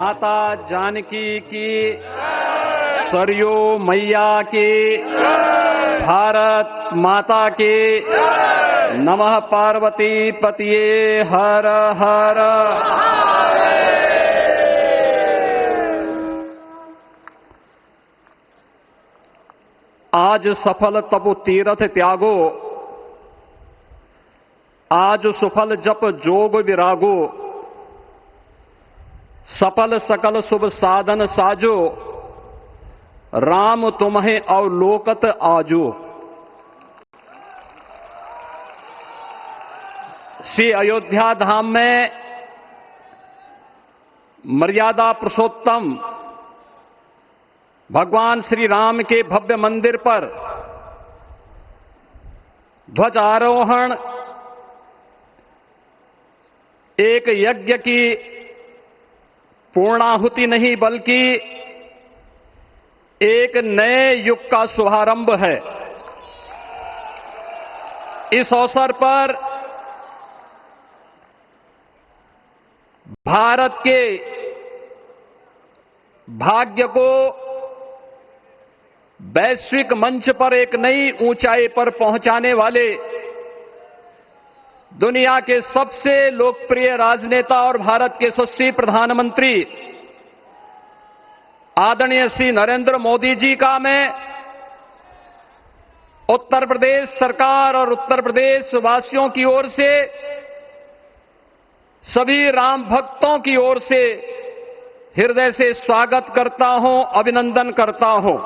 माता जानकी की, सरयू मैया की, भारत माता की, नमः पार्वती पतिये हर हर। आज सफल तपु तीरथ त्यागो, आज सुफल जप जोग विरागो, सफल सकल शुभ साधन साजो, राम तुम्हें अवलोकत आजो। श्री अयोध्या धाम में मर्यादा पुरुषोत्तम भगवान श्री राम के भव्य मंदिर पर ध्वजारोहण एक यज्ञ की पूर्णाहुति नहीं बल्कि एक नए युग का शुभारंभ है। इस अवसर पर भारत के भाग्य को वैश्विक मंच पर एक नई ऊंचाई पर पहुंचाने वाले दुनिया के सबसे लोकप्रिय राजनेता और भारत के यशस्वी प्रधानमंत्री आदरणीय श्री नरेंद्र मोदी जी का मैं उत्तर प्रदेश सरकार और उत्तर प्रदेश वासियों की ओर से, सभी राम भक्तों की ओर से हृदय से स्वागत करता हूं, अभिनंदन करता हूं।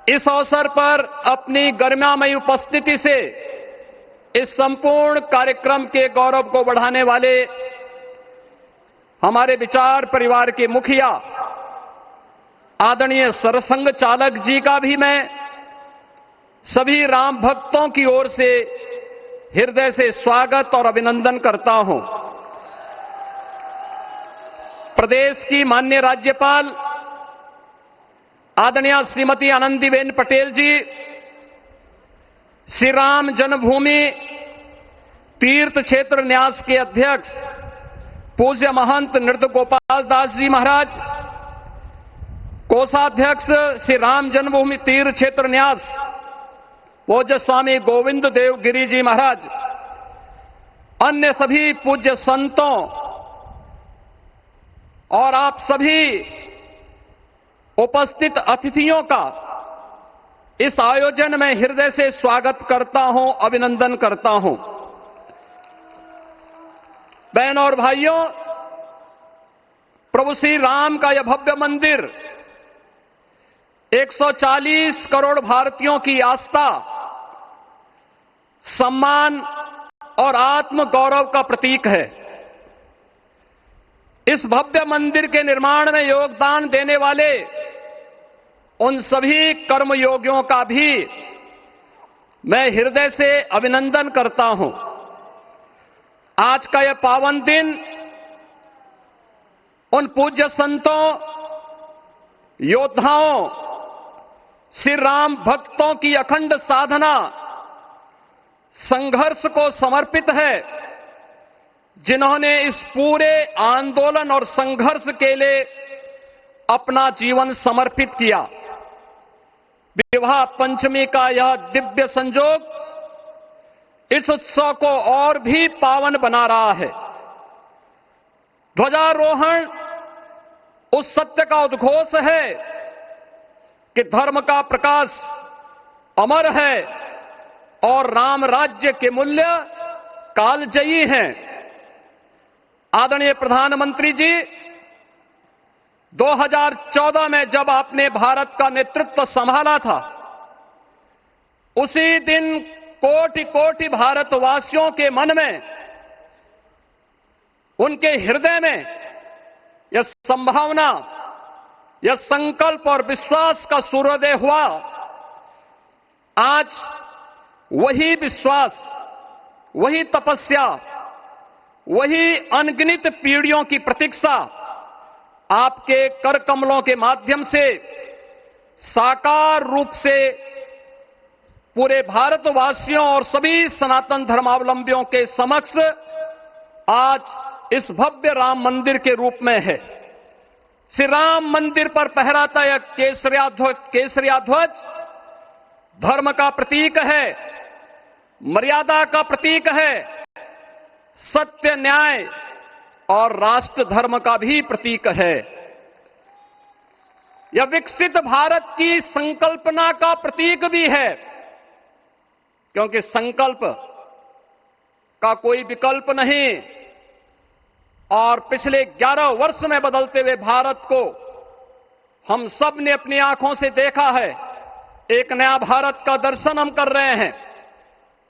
इस अवसर पर अपनी गरिमामयी उपस्थिति से इस संपूर्ण कार्यक्रम के गौरव को बढ़ाने वाले हमारे विचार परिवार के मुखिया आदरणीय सरसंघ चालक जी का भी मैं सभी राम भक्तों की ओर से हृदय से स्वागत और अभिनंदन करता हूं। प्रदेश की माननीय राज्यपाल आदरणीय श्रीमती आनंदीबेन पटेल जी, श्री राम जन्मभूमि तीर्थ क्षेत्र न्यास के अध्यक्ष पूज्य महंत नृत्य गोपाल दास जी महाराज, कोषाध्यक्ष श्री राम जन्मभूमि तीर्थ क्षेत्र न्यास पूज्य स्वामी गोविंद देव गिरी जी महाराज, अन्य सभी पूज्य संतों और आप सभी उपस्थित अतिथियों का इस आयोजन में हृदय से स्वागत करता हूं, अभिनंदन करता हूं। बहनों और भाइयों, प्रभु श्री राम का यह भव्य मंदिर 140 करोड़ भारतीयों की आस्था, सम्मान और आत्म गौरव का प्रतीक है। इस भव्य मंदिर के निर्माण में योगदान देने वाले उन सभी कर्मयोगियों का भी मैं हृदय से अभिनंदन करता हूं। आज का यह पावन दिन उन पूज्य संतों, योद्धाओं, श्री राम भक्तों की अखंड साधना, संघर्ष को समर्पित है, जिन्होंने इस पूरे आंदोलन और संघर्ष के लिए अपना जीवन समर्पित किया। विवाह पंचमी का यह दिव्य संयोग इस उत्सव को और भी पावन बना रहा है। ध्वजारोहण उस सत्य का उद्घोष है कि धर्म का प्रकाश अमर है और राम राज्य के मूल्य कालजयी हैं। आदरणीय प्रधानमंत्री जी, 2014 में जब आपने भारत का नेतृत्व संभाला था, उसी दिन कोटि कोटि भारतवासियों के मन में, उनके हृदय में यह संभावना, यह संकल्प और विश्वास का सूर्योदय हुआ। आज वही विश्वास, वही तपस्या, वही अनगिनत पीढ़ियों की प्रतीक्षा आपके कर कमलों के माध्यम से साकार रूप से पूरे भारतवासियों और सभी सनातन धर्मावलंबियों के समक्ष आज इस भव्य राम मंदिर के रूप में है। श्री राम मंदिर पर फहराता यह केसरिया ध्वज धर्म का प्रतीक है, मर्यादा का प्रतीक है, सत्य, न्याय और राष्ट्र धर्म का भी प्रतीक है। यह विकसित भारत की संकल्पना का प्रतीक भी है, क्योंकि संकल्प का कोई विकल्प नहीं। और पिछले 11 वर्ष में बदलते हुए भारत को हम सब ने अपनी आंखों से देखा है। एक नया भारत का दर्शन हम कर रहे हैं,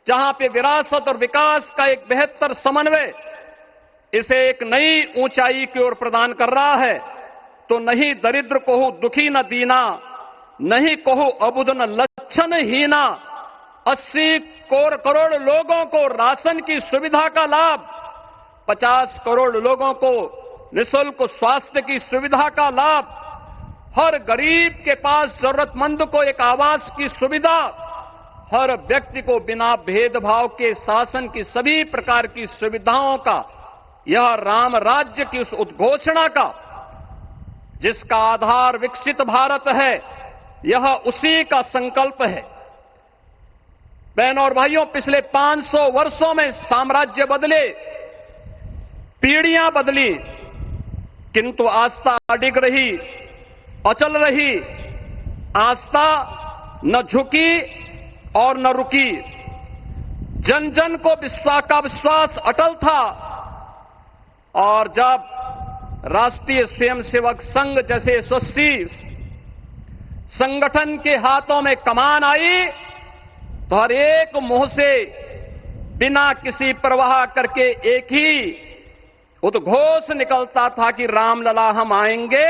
जहां पे विरासत और विकास का एक बेहतर समन्वय इसे एक नई ऊंचाई की ओर प्रदान कर रहा है। तो नहीं दरिद्र को दुखी न दीना, नहीं कहो अबुद न लक्षण हीना। 80 करोड़ लोगों को राशन की सुविधा का लाभ, 50 करोड़ लोगों को निःशुल्क स्वास्थ्य की सुविधा का लाभ, हर गरीब के पास जरूरतमंद को एक आवास की सुविधा, हर व्यक्ति को बिना भेदभाव के शासन की सभी प्रकार की सुविधाओं का, यह राम राज्य की उस उद्घोषणा का जिसका आधार विकसित भारत है, यह उसी का संकल्प है। बहनों और भाइयों, पिछले 500 वर्षों में साम्राज्य बदले, पीढ़ियां बदली, किंतु आस्था अडिग रही, अचल रही। आस्था न झुकी और न रुकी। जन जन को विश्वास अटल था। और जब राष्ट्रीय स्वयंसेवक संघ जैसे यशस्वी संगठन के हाथों में कमान आई, तो हर एक मुंह से बिना किसी परवाह करके एक ही उद्घोष निकलता था कि रामलला हम आएंगे,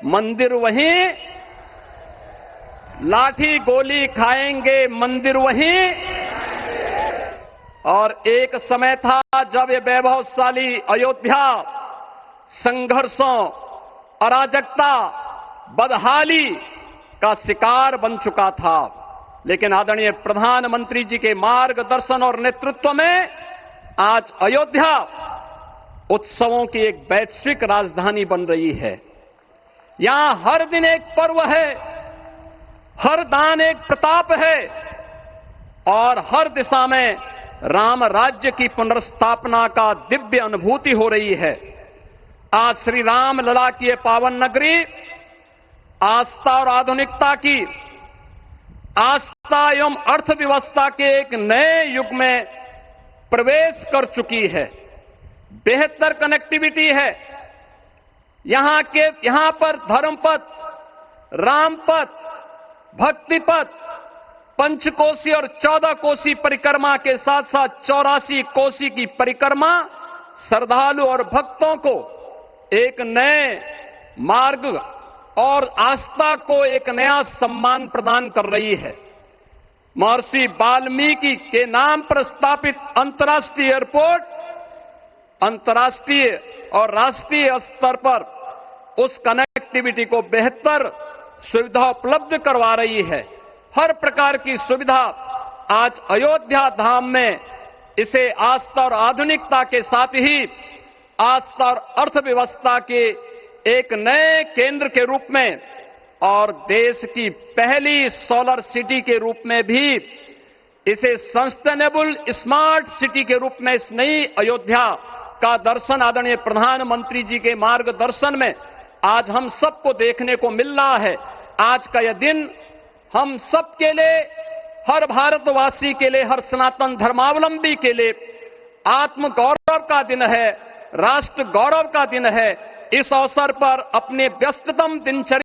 मंदिर वहीं, लाठी गोली खाएंगे, मंदिर वहीं। और एक समय था जब ये वैभवशाली अयोध्या संघर्षों, अराजकता, बदहाली का शिकार बन चुका था। लेकिन आदरणीय प्रधानमंत्री जी के मार्गदर्शन और नेतृत्व में आज अयोध्या उत्सवों की एक वैश्विक राजधानी बन रही है। यहां हर दिन एक पर्व है, हर दान एक प्रताप है, और हर दिशा में राम राज्य की पुनर्स्थापना का दिव्य अनुभूति हो रही है। आज श्री राम लला की ये पावन नगरी आस्था और आधुनिकता की, आस्था एवं अर्थव्यवस्था के एक नए युग में प्रवेश कर चुकी है। बेहतर कनेक्टिविटी है। यहां पर धर्मपथ, रामपथ, भक्तिपथ, पंचकोसी और 14 कोसी परिक्रमा के साथ साथ 84 कोसी की परिक्रमा श्रद्धालु और भक्तों को एक नए मार्ग और आस्था को एक नया सम्मान प्रदान कर रही है। महर्षि वाल्मीकि के नाम पर स्थापित अंतर्राष्ट्रीय एयरपोर्ट अंतर्राष्ट्रीय और राष्ट्रीय स्तर पर उस कनेक्टिविटी को बेहतर सुविधा उपलब्ध करवा रही है। हर प्रकार की सुविधा आज अयोध्या धाम में इसे आस्था और आधुनिकता के साथ ही आस्था और अर्थव्यवस्था के एक नए केंद्र के रूप में और देश की पहली सोलर सिटी के रूप में भी, इसे सस्टेनेबल स्मार्ट सिटी के रूप में इस नई अयोध्या का दर्शन आदरणीय प्रधानमंत्री जी के मार्गदर्शन में आज हम सबको देखने को मिल रहा है। आज का यह दिन हम सबके लिए, हर भारतवासी के लिए, हर सनातन धर्मावलंबी के लिए आत्म गौरव का दिन है, राष्ट्र गौरव का दिन है। इस अवसर पर अपने व्यस्ततम दिनचर्या